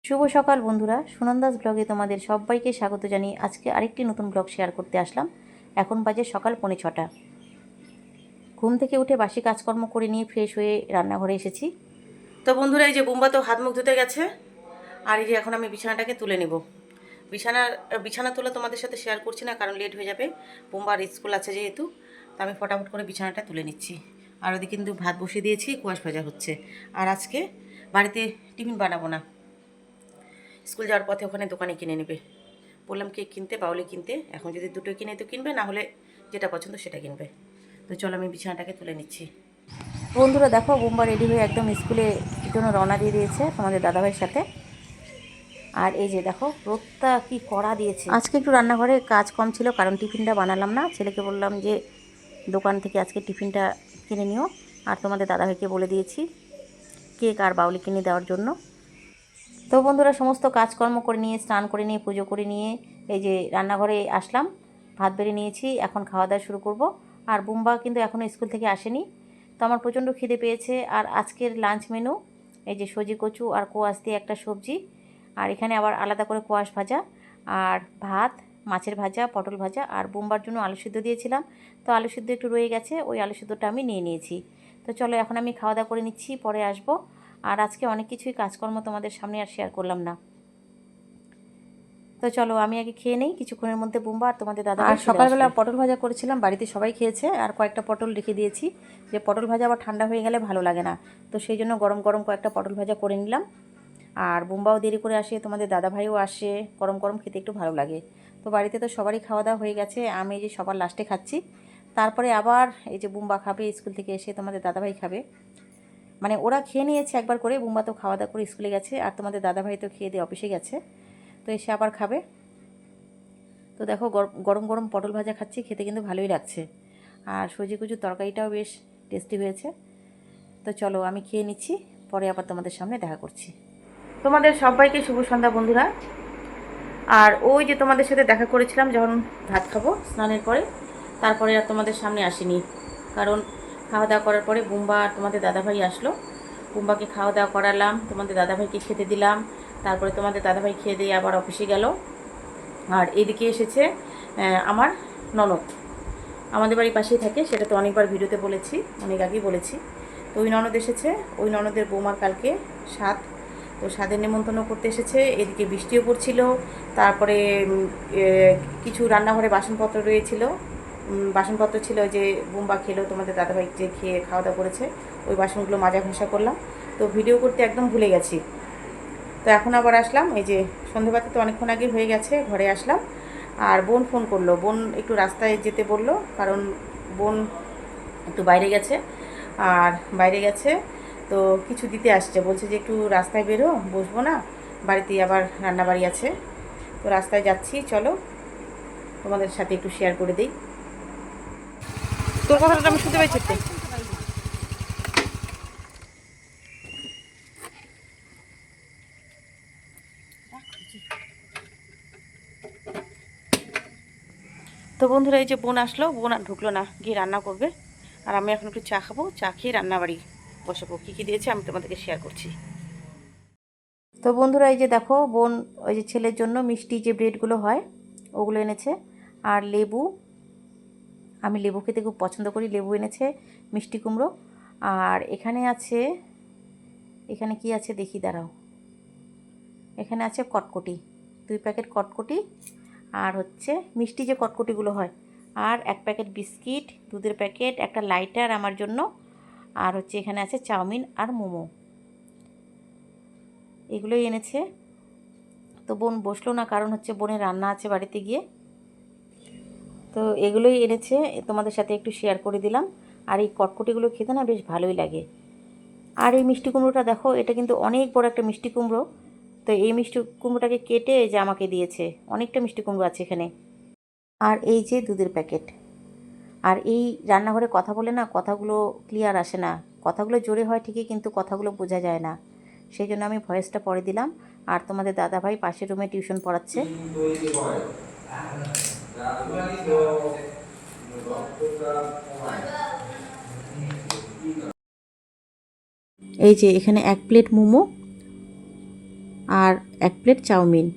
শুভ সকাল বন্ধুরা, সুনন্দাস ব্লগে তোমাদের সবাইকে স্বাগত জানিয়ে আজকে আরেকটি নতুন ব্লগ শেয়ার করতে আসলাম। এখন বাজে সকাল 6:45। ঘুম থেকে উঠে বাসি কাজকর্ম করে নিয়ে ফ্রেশ হয়ে রান্নাঘরে এসেছি। তো বন্ধুরা, এই যে বুম্বা তো হাত মুখ ধুতে গেছে, আর এই যে এখন আমি বিছানাটাকে তুলে নেব। বিছানা তুলে তোমাদের সাথে শেয়ার করছি না, কারণ লেট হয়ে যাবে। বুম্বার স্কুল আছে যেহেতু, তো আমি ফটাফট করে বিছানাটা তুলে নিচ্ছি। আর ওদিকে কিন্তু ভাত বসিয়ে দিয়েছি, কুয়াশ ভাজা হচ্ছে। আর আজকে বাড়িতে টিফিন বানাবো না, স্কুল যাওয়ার পথে ওখানে দোকানে কিনে নেবে। বললাম কেক কিনতে, বাউলি কিনতে। এখন যদি দুটো কিনে তো কিনবে, না হলে যেটা পছন্দ সেটা কিনবে। তো চলো আমি বিছানাটাকে তুলে নিচ্ছি। বন্ধুরা দেখো, বোম্বা রেডি হয়ে একদম স্কুলে জন্য রওনা দিয়ে দিয়েছে তোমাদের দাদাভাইয়ের সাথে। আর এই যে দেখো, রোদটা কি কড়া দিয়েছে। আজকে একটু রান্নাঘরে কাজ কম ছিল, কারণ টিফিনটা বানালাম না। ছেলেকে বললাম যে দোকান থেকে আজকে টিফিনটা কিনে নিও, আর তোমাদের দাদাভাইকে বলে দিয়েছি কেক আর বাউলি কিনে দেওয়ার জন্য। তো বন্ধুরা, সমস্ত কাজকর্ম করে নিয়ে, স্নান করে নিয়ে, পুজো করে নিয়ে এই যে রান্নাঘরে আসলাম। ভাত বেড়ে নিয়েছি, এখন খাওয়া দাওয়া শুরু করব। আর বুম্বা কিন্তু এখনও স্কুল থেকে আসেনি। তো আমার প্রচণ্ড খিদে পেয়েছে। আর আজকের লাঞ্চ মেনু এই যে সজি কচু আর কোয়াশ দিয়ে একটা সবজি, আর এখানে আবার আলাদা করে কোয়াশ ভাজা, আর ভাত, মাছের ভাজা, পটল ভাজা। আর বুম্বার জন্য আলু সিদ্ধ দিয়েছিলাম, তো আলু সিদ্ধ একটু রয়ে গেছে, ওই আলু সিদ্ধটা আমি নিয়ে নিয়েছি। তো চলো এখন আমি খাওয়া দাওয়া করে নিচ্ছি, পরে আসবো। আর আজকে অনেক কিছুই কাজকর্ম তোমাদের সামনে আর শেয়ার করলাম না। তো চলো আমি আগে খেয়ে নেই, কিছুক্ষণের মধ্যে বুম্বা আর তোমাদের দাদা। আর সকালবেলা পটল ভাজা করেছিলাম, বাড়িতে সবাই খেয়েছে। আর কয়েকটা পটল রেখে দিয়েছি, যে পটল ভাজা আবার ঠান্ডা হয়ে গেলে ভালো লাগে না। তো সেই জন্য গরম গরম কয়েকটা পটল ভাজা করে নিলাম। আর বুম্বাও দেরি করে আসে, তোমাদের দাদাভাইও আসে, গরম গরম খেতে একটু ভালো লাগে। তো বাড়িতে তো সবারই খাওয়া দাওয়া হয়ে গেছে, আমি এই যে সবার লাস্টে খাচ্ছি। তারপরে আবার এই যে বুম্বা খাবে, স্কুল থেকে এসে তোমাদের দাদাভাই খাবে। মানে ওরা খেয়ে নিয়েছে একবার করে, বুম্বা তো খাওয়া দাওয়া করে স্কুলে গেছে, আর তোমাদের দাদাভাই তো খেয়ে দিয়ে অফিসে গেছে। তো এসে আবার খাবে। তো দেখো, গরম গরম পটল ভাজা খাচ্ছি, খেতে কিন্তু ভালোই লাগছে। আর সজি কুচুর তরকারিটাও বেশ টেস্টি হয়েছে। তো চলো আমি খেয়ে নিচ্ছি, পরে আবার তোমাদের সামনে দেখা করছি। তোমাদের সবাইকে শুভ সন্ধ্যা বন্ধুরা। আর ওই যে তোমাদের সাথে দেখা করেছিলাম যখন ভাত খাবো স্নানের পরে, তারপরে আর তোমাদের সামনে আসিনি, কারণ খাওয়া দাওয়া করার পরে বুম্বা আর তোমাদের দাদাভাই আসলো। বুম্বাকে খাওয়া দাওয়া করালাম, তোমাদের দাদাভাইকে খেতে দিলাম। তারপরে তোমাদের দাদাভাই খেয়ে দিয়ে আবার অফিসে গেল। আর এদিকে এসেছে আমার ননদ, আমাদের বাড়ির পাশেই থাকে, সেটা তো অনেকবার ভিডিওতে বলেছি, অনেক আগেই বলেছি। তো ওই ননদ এসেছে, ওই ননদের বৌমার কালকে সাধ, তো স্বাদের নেমন্তন্ন করতে এসেছে। এদিকে বৃষ্টিও পড়ছিল। তারপরে কিছু রান্নাঘরে বাসনপত্র রয়েছিল, বাসনপত্র ছিল যে বুম্বা খেলো, তোমাদের দাদাভাই যে খেয়ে খাওয়া দাওয়া করেছে, ওই বাসনগুলো মাজা ঘষা করলাম। তো ভিডিও করতে একদম ভুলে গেছি। তো এখন আবার আসলাম, এই যে সন্ধেবাতি তো অনেকক্ষণ আগে হয়ে গেছে, ঘরে আসলাম। আর বোন ফোন করলো, বোন একটু রাস্তায় যেতে বললো, কারণ বোন একটু বাইরে গেছে। আর বাইরে গেছে তো কিছু দিতে আসছে, বলছে যে একটু রাস্তায় বেরো, বসবো না, বাড়িতেই আবার রান্নাবাড়ি আছে। তো রাস্তায় যাচ্ছি, চলো তোমাদের সাথে একটু শেয়ার করে দিই। তোর কথাটা আমি শুনতে পাইছি তো। তো বন্ধুরা, এই যে বোন আসলো, বোন আর ঢুকলো না, গিয়ে রান্না করবে। আর আমি এখন একটু চা খাবো, চা খেয়ে রান্নাবাড়ি বসাবো। কী কী দিয়েছে আমি তোমাদেরকে শেয়ার করছি। তো বন্ধুরা, এই যে দেখো, বোন ওই যে ছেলের জন্য মিষ্টি যে ব্রেডগুলো হয় ওগুলো এনেছে, আর লেবু, আমি লেবু খেতে খুব পছন্দ করি, লেবু এনেছে, মিষ্টি কুমড়ো। আর এখানে আছে, এখানে কি আছে দেখি দাঁড়াও, এখানে আছে কটকটি, 2 প্যাকেট কটকটি, আর হচ্ছে মিষ্টি যে কটকটিগুলো হয়, আর 1 প্যাকেট বিস্কিট, দুধের প্যাকেট, একটা লাইটার আমার জন্য, আর হচ্ছে এখানে আছে চাউমিন আর মোমো, এগুলোই এনেছে। তো বোন বসলো না, কারণ হচ্ছে বোনের রান্না আছে বাড়িতে গিয়ে। তো এগুলোই এনেছে, তোমাদের সাথে একটু শেয়ার করে দিলাম। আর এই কটকটিগুলো খেতে না বেশ ভালোই লাগে। আর এই মিষ্টি কুমড়োটা দেখো, এটা কিন্তু অনেক বড় একটা মিষ্টি কুমড়ো। তো এই মিষ্টি কুমড়োটাকে কেটে যে আমাকে দিয়েছে, অনেকটা মিষ্টি কুমড়ো আছে এখানে। আর এই যে দুধের প্যাকেট। আর এই রান্নাঘরে কথা বলে না, কথাগুলো ক্লিয়ার আসে না, কথাগুলো জোরে হয় ঠিকই, কিন্তু কথাগুলো বোঝা যায় না। সেই জন্য আমি ভয়েসটা পরে দিলাম। আর তোমাদের দাদাভাই পাশের রুমে টিউশন পড়াচ্ছে। এই যে এখানে 1 প্লেট মোমো, আর 1 প্লেট চাউমিন।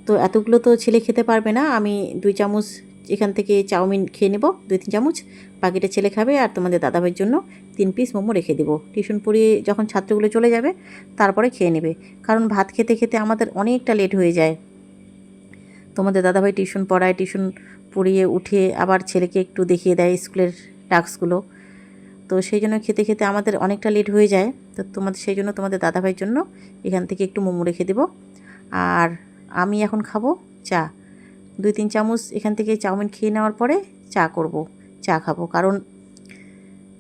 তো এতগুলো তো ছেলে খেতে পারবে না, আমি 2 চামচ এখান থেকে চাউমিন খেয়ে নেব, 2-3 চামচ, বাকিটা ছেলে খাবে। আর তোমাদের দাদাভাইয়ের জন্য 3 পিস মোমো রেখে দেবো, টিউশন পড়িয়ে যখন ছাত্রগুলো চলে যাবে তারপরে খেয়ে নেবে, কারণ ভাত খেতে খেতে আমাদের অনেকটা লেট হয়ে যায়। তোমাদের দাদাভাই টিউশন পড়ায়, টিউশন পড়িয়ে উঠে আবার ছেলেকে একটু দেখিয়ে দেয় স্কুলের টাস্কগুলো, তো সেই জন্য খেতে খেতে আমাদের অনেকটা লেট হয়ে যায়। তো সেই জন্য তোমাদের দাদাভাইয়ের জন্য এখান থেকে একটু মোমো রেখে দেবো। আর আমি এখন খাবো চা, 2-3 চামচ এখান থেকে চাউমিন খেয়ে নেওয়ার পরে চা খাবো, কারণ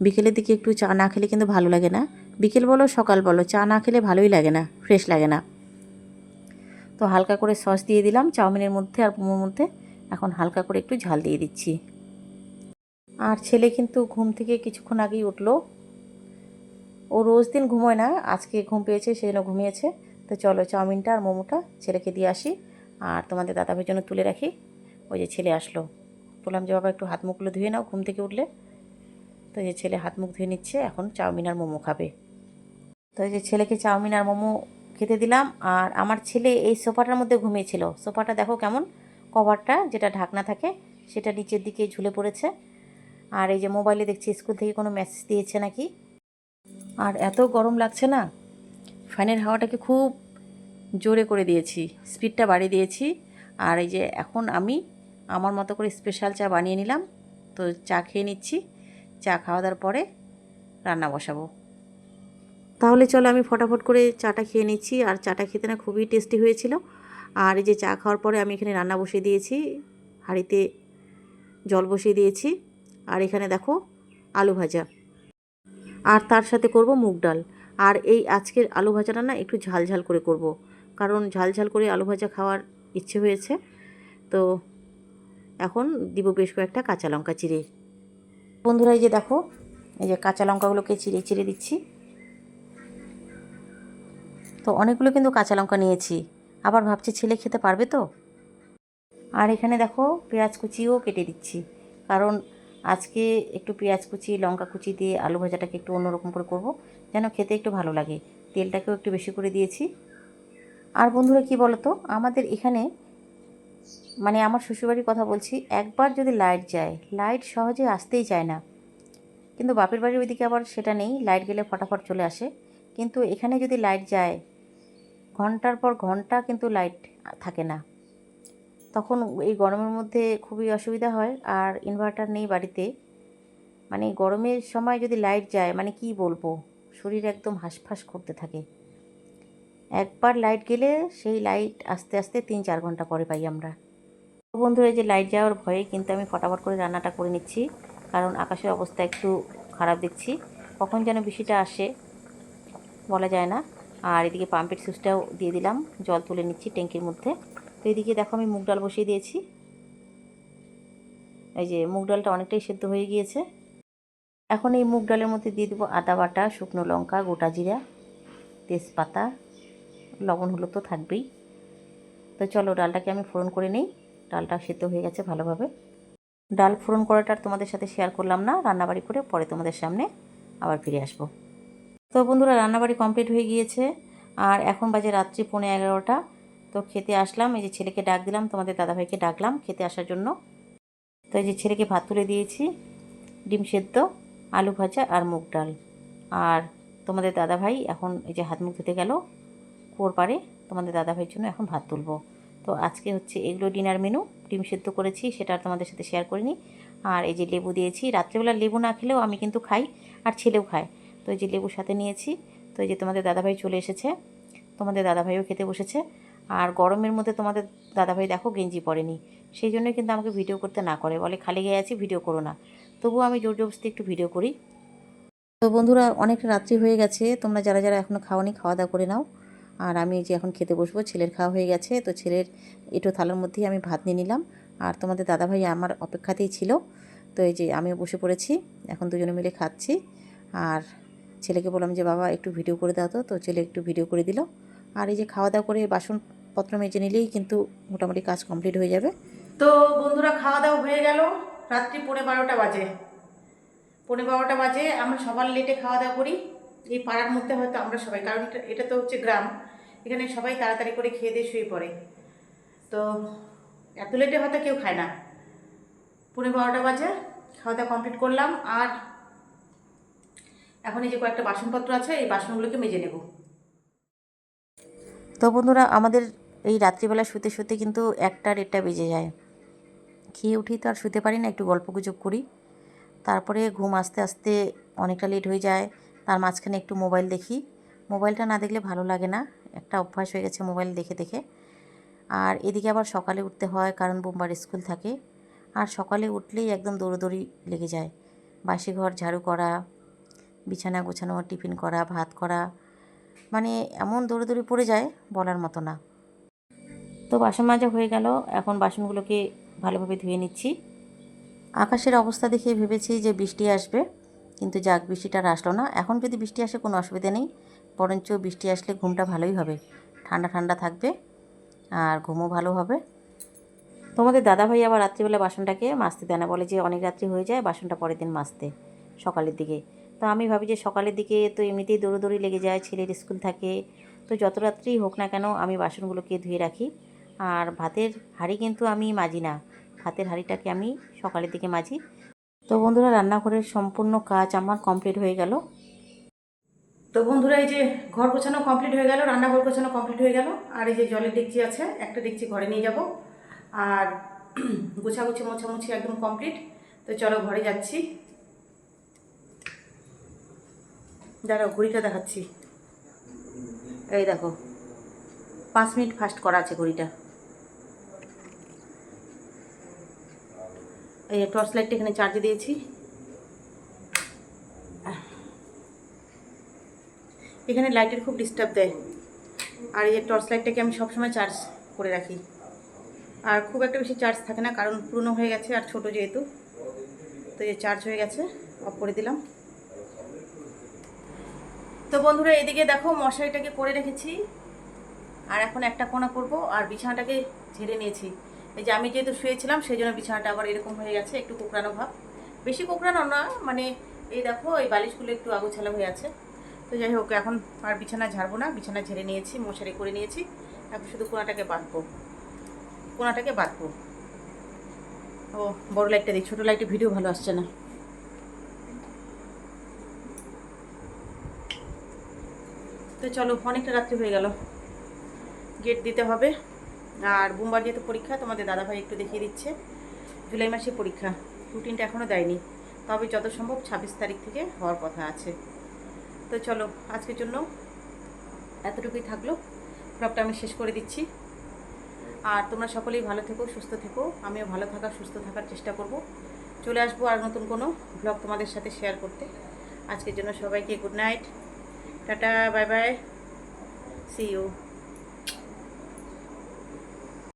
বিকেলের দিকে একটু চা না খেলে কিন্তু ভালো লাগে না। বিকেল বলো সকাল বলো, চা না খেলে ভালোই লাগে না, ফ্রেশ লাগে না। তো হালকা করে সস দিয়ে দিলাম চাউমিনের মধ্যে আর মোমোর মধ্যে, এখন হালকা করে একটু ঝাল দিয়ে দিচ্ছি। আর ছেলে কিন্তু ঘুম থেকে কিছুক্ষণ আগেই উঠলো, ও রোজ দিন ঘুমোয় না, আজকে ঘুম পেয়েছে সেই জন্য ঘুমিয়েছে। তো চলো চাউমিনটা আর মোমোটা ছেলেকে দিয়ে আসি, আর তোমাদের দাদাভাইয়ের জন্য তুলে রাখি। ওই যে ছেলে আসলো, বললাম যে বাবা একটু হাত মুখগুলো ধুয়ে নাও ঘুম থেকে উঠলে। তো এই যে ছেলে হাত মুখ ধুয়ে নিচ্ছে, এখন চাউমিন আর মোমো খাবে। তো এই যে ছেলেকে চাউমিন আর মোমো খেতে দিলাম। আর আমার ছেলে এই সোফাটার মধ্যে ঘুমিয়েছিল, সোফাটা দেখো কেমন, কভারটা যেটা ঢাকনা থাকে সেটা নিচের দিকে ঝুলে পড়েছে। আর এই যে মোবাইলে দেখছি স্কুল থেকে কোনো মেসেজ দিয়েছে নাকি। আর এত গরম লাগছে না, ফ্যানের হাওয়াটাকে খুব জোরে করে দিয়েছি, স্পিডটা বাড়িয়ে দিয়েছি। আর এই যে এখন আমি আমার মতো করে স্পেশাল চা বানিয়ে নিলাম, তো চা খেয়ে নিচ্ছি। চা খাওয়া দাওয়ার পরে রান্না বসাবো। তাহলে চলো আমি ফটাফট করে চাটা খেয়ে নিচ্ছি। আর চাটা খেতে না খুবই টেস্টি হয়েছিল। আর এই যে চা খাওয়ার পরে আমি এখানে রান্না বসিয়ে দিয়েছি, হাঁড়িতে জল বসিয়ে দিয়েছি। আর এখানে দেখো আলু ভাজা, আর তার সাথে করব মুগ ডাল। আর এই আজকের আলু ভাজাটা না একটু ঝাল ঝাল করে করব, কারণ ঝাল ঝাল করে আলু ভাজা খাওয়ার ইচ্ছে হয়েছে। তো এখন দিব বেশ কয়েকটা কাঁচা লঙ্কা চিড়ে। বন্ধুরা এই যে দেখো, এই যে কাঁচা লঙ্কাগুলোকে চিড়ে চিড়ে দিচ্ছি। তো অনেকগুলো কিন্তু কাঁচা লঙ্কা নিয়েছি, আবার ভাবছি ছেলে খেতে পারবে তো। আর এখানে দেখো পেঁয়াজ কুচিও কেটে দিচ্ছি, কারণ আজকে একটু পেঁয়াজ কুচি লঙ্কা কুচি দিয়ে আলু ভাজাটাকে একটু অন্যরকম করে করব, যেন খেতে একটু ভালো লাগে। তেলটাকেও একটু বেশি করে দিয়েছি। আর বন্ধুরা কি বলো তো, আমাদের এখানে মানে আমার শ্বশুরবাড়ির কথা বলছি, একবার যদি লাইট যায়, লাইট সহজে আসতেই চায় না। কিন্তু বাপের বাড়ির ওইদিকে আবার সেটা নেই, লাইট গেলে ফটাফট চলে আসে। কিন্তু এখানে যদি লাইট যায়, ঘন্টার পর ঘন্টা কিন্তু লাইট থাকে না। তখন এই গরমের মধ্যে খুবই অসুবিধা হয়। আর ইনভার্টার নেই বাড়িতে, মানে গরমের সময় যদি লাইট যায় মানে কি বলবো, শরীর একদম হাঁসফাঁস করতে থাকে। একবার লাইট গেলে সেই লাইট আস্তে আস্তে 3-4 ঘন্টা পরে পাই আমরা। তো বন্ধুরা এই যে লাইট যাওয়ার ভয়ে কিন্তু আমি ফটাফট করে রান্নাটা করে নিচ্ছি, কারণ আকাশের অবস্থা একটু খারাপ দেখছি, কখন যেন বৃষ্টিটা আসে বলা যায় না। আর এদিকে পাম্পের সুইচটাও দিয়ে দিলাম, জল তুলে নিচ্ছি ট্যাঙ্কির মধ্যে। তো এদিকে দেখো আমি মুগ ডাল বসিয়ে দিয়েছি, এই যে মুগ ডালটা অনেকটাই সেদ্ধ হয়ে গিয়েছে। এখন এই মুগ ডালের মধ্যে দিয়ে দেবো আদা বাটা, শুকনো লঙ্কা, গোটা জিরা, তেজপাতা, লবণ হলুদ তো থাকবেই। তো চলো ডালটাকে আমি ফোড়ন করে নিই। ডালটা সেদ্ধ হয়ে গেছে ভালোভাবে। ডাল ফোড়ন করাটা তোমাদের সাথে শেয়ার করলাম না, রান্নাবাড়ি করে পরে তোমাদের সামনে আবার ফিরে আসব। তো বন্ধুরা রান্নাবাড়ি কমপ্লিট হয়ে গিয়েছে, আর এখন বাজে রাত্রি 11:15। তো খেতে আসলাম, এই যে ছেলেকে ডাক দিলাম, তোমাদের দাদাভাইকে ডাকলাম খেতে আসার জন্য। তো এই যে ছেলেকে ভাত তুলে দিয়েছি, ডিম সেদ্ধ, আলু ভাজা আর মুগ ডাল। আর তোমাদের দাদাভাই এখন এই যে হাত মুখ ধুতে গেল কুয়োর পাড়ে, তোমাদের দাদাভাইয়ের জন্য এখন ভাত তুলবো। তো আজকে হচ্ছে এগুলো ডিনার মেনু, ডিম সেদ্ধ করেছি সেটা আর তোমাদের সাথে শেয়ার করিনি। আর এই যে লেবু দিয়েছি, রাত্রেবেলা লেবু না খেলেও আমি কিন্তু খাই, আর ছেলেও খায়। তো এই যে লেবুর সাথে নিয়েছি। তো এই যে তোমাদের দাদাভাই চলে এসেছে, তোমাদের দাদাভাইও খেতে বসেছে। আর গরমের মধ্যে তোমাদের দাদাভাই দেখো গেঞ্জি পরেনি, সেই জন্যই কিন্তু আমাকে ভিডিও করতে না করে, বলে খালি গায়ে আছি ভিডিও করো না। তবুও আমি জোর জবরদস্তি একটু ভিডিও করি। তো বন্ধুরা অনেকটা রাত্রি হয়ে গেছে, তোমরা যারা যারা এখনও খাওয়ানি খাওয়া দাওয়া করে নাও। আর আমি যে এখন খেতে বসবো, ছেলের খাওয়া হয়ে গেছে, তো ছেলের এঁটো থালার মধ্যেই আমি ভাত নিয়ে নিলাম। আর তোমাদের দাদাভাই আমার অপেক্ষাতেই ছিল। তো এই যে আমিও বসে পড়েছি, এখন দুজনে মিলে খাচ্ছি। আর ছেলেকে বললাম যে বাবা একটু ভিডিও করে দাও, তো ছেলে একটু ভিডিও করে দিল। আর এই যে খাওয়া দাওয়া করে বাসনপত্র মেজে নিলেই কিন্তু মোটামুটি কাজ কমপ্লিট হয়ে যাবে। তো বন্ধুরা খাওয়া দাওয়া হয়ে গেল, রাত্রি 12:15 বাজে। 12:15 বাজে, আমরা সবার লেটে খাওয়া দাওয়া করি এই পাড়ার মধ্যে, হয়তো আমরা সবাই, কারণ এটা তো হচ্ছে গ্রাম, এখানে সবাই তাড়াতাড়ি করে খেয়ে দিয়ে শুয়ে পড়ে, তো এত লেটে হয়তো কেউ খায় না। 11:30 বাজে, খাওয়া দাওয়া কমপ্লিট করলাম। আর এখন এই যে কয়েকটা বাসনপত্র আছে, এই বাসনগুলোকে মেজে নেব। তো বন্ধুরা, আমাদের এই রাত্রিবেলা শুতে শুতে কিন্তু 1টা-1:30 বেজে যায়। খেয়ে উঠি তো আর শুতে পারি না, একটু গল্পগুজব করি। তারপরে ঘুম আস্তে আস্তে অনেকটা লেট হয়ে যায়। তার মাঝখানে একটু মোবাইল দেখি। মোবাইলটা না দেখলে ভালো লাগে না, একটা অভ্যাস হয়ে গেছে মোবাইল দেখে দেখে। আর এদিকে আবার সকালে উঠতে হয়, কারণ বোম্বার স্কুল থাকে। আর সকালে উঠলেই একদম দৌড়োদৌড়ি লেগে যায়। বাসি ঘর ঝাড়ু করা, বিছানা গোছানো, টিফিন করা, ভাত করা, মানে এমন দৌড়োদৌড়ি পড়ে যায় বলার মতো না। তো বাসন মাজা হয়ে গেল, এখন বাসনগুলোকে ভালোভাবে ধুয়ে নিচ্ছি। আকাশের অবস্থা দেখে ভেবেছি যে বৃষ্টি আসবে, কিন্তু যাক, বৃষ্টিটা আর আসলো না। এখন যদি বৃষ্টি আসে কোনো অসুবিধা নেই, বরঞ্চ বৃষ্টি আসলে ঘুমটা ভালোই হবে, ঠান্ডা ঠান্ডা থাকবে আর ঘুমও ভালো হবে। তোমাদের দাদাভাই আবার রাত্রিবেলা বাসনটাকে মাজতে দেয় না, বলে যে অনেক রাত্রি হয়ে যায়, বাসনটা পরের দিন মাজতে, সকালের দিকে। তো আমি ভাবি যে সকালের দিকে তো এমনিতেই দৌড়োদৌড়ি লেগে যায়, ছেলের স্কুল থাকে, তো যত রাত্রিই হোক না কেন আমি বাসনগুলোকে ধুয়ে রাখি। আর ভাতের হাঁড়ি কিন্তু আমি মাজি না, ভাতের হাঁড়িটাকে আমি সকালের দিকে মাজি। তো বন্ধুরা, রান্নাঘরের সম্পূর্ণ কাজ আমার কমপ্লিট হয়ে গেল। তো বন্ধুরা, এই যে ঘর গোছানো কমপ্লিট হয়ে গেল, রান্নাঘর গোছানো কমপ্লিট হয়ে গেল। আর এই যে জলের ডেকচি আছে, একটা ডেকচি ঘরে নিয়ে যাব। আর গোছাগুছি মোছামুছি একদম কমপ্লিট। তো চলো ঘরে যাচ্ছি। দাঁড়াও, ঘড়িটা দেখাচ্ছি। এই দেখো, 5 মিনিট ফাস্ট করা আছে ঘড়িটা। এই টর্চ লাইটটা এখানে চার্জে দিয়েছি। এখানে লাইটের খুব ডিস্টার্ব দেয়, আর এই টর্চ লাইটটাকে আমি সবসময় চার্জ করে রাখি। আর খুব একটা বেশি চার্জ থাকে না, কারণ পুরনো হয়ে গেছে আর ছোট যেহেতু। তো এই চার্জ হয়ে গেছে, অফ করে দিলাম। তো বন্ধুরা, এদিকে দেখো মশারিটাকে করে রেখেছি, আর এখন একটা কোণা করব। আর বিছানাটাকে ঝেড়ে নিয়েছি। এই যে আমি যেহেতু শুয়েছিলাম সেই জন্য বিছানাটা আবার এরকম হয়ে গেছে, একটু কোঁকড়ানো ভাব। বেশি কোঁকড়ানো না, মানে এই দেখো এই বালিশগুলো একটু আগোছালো হয়ে আছে। তো যাই হোক, এখন আর বিছানা ঝাড়বো না, বিছানা ঝেড়ে নিয়েছি, মশারি করে নিয়েছি। এখন শুধু কোণাটাকে বাঁধবো, কোণাটাকে বাঁধবো। ও বড় লাইটটা দিই, ছোটো লাইটে ভিডিও ভালো আসছে না। তো চলো, অনেকটা রাত্রি হয়ে গেল, গেট দিতে হবে। আর বোমবার যেহেতু পরীক্ষা, তোমাদের দাদাভাই একটু দেখিয়ে দিচ্ছে। জুলাই মাসে পরীক্ষা, রুটিনটা এখনও দেয়নি, তবে যত সম্ভব 26 তারিখ থেকে হওয়ার কথা আছে। তো চলো, আজকের জন্য এতটুকুই থাকলো, ব্লগটা আমি শেষ করে দিচ্ছি। আর তোমরা সকলেই ভালো থেকো, সুস্থ থেকো, আমিও ভালো থাকার সুস্থ থাকার চেষ্টা করব। চলে আসবো আর নতুন কোনো ব্লগ তোমাদের সাথে শেয়ার করতে। আজকের জন্য সবাইকে good night, tata, bye bye, see you.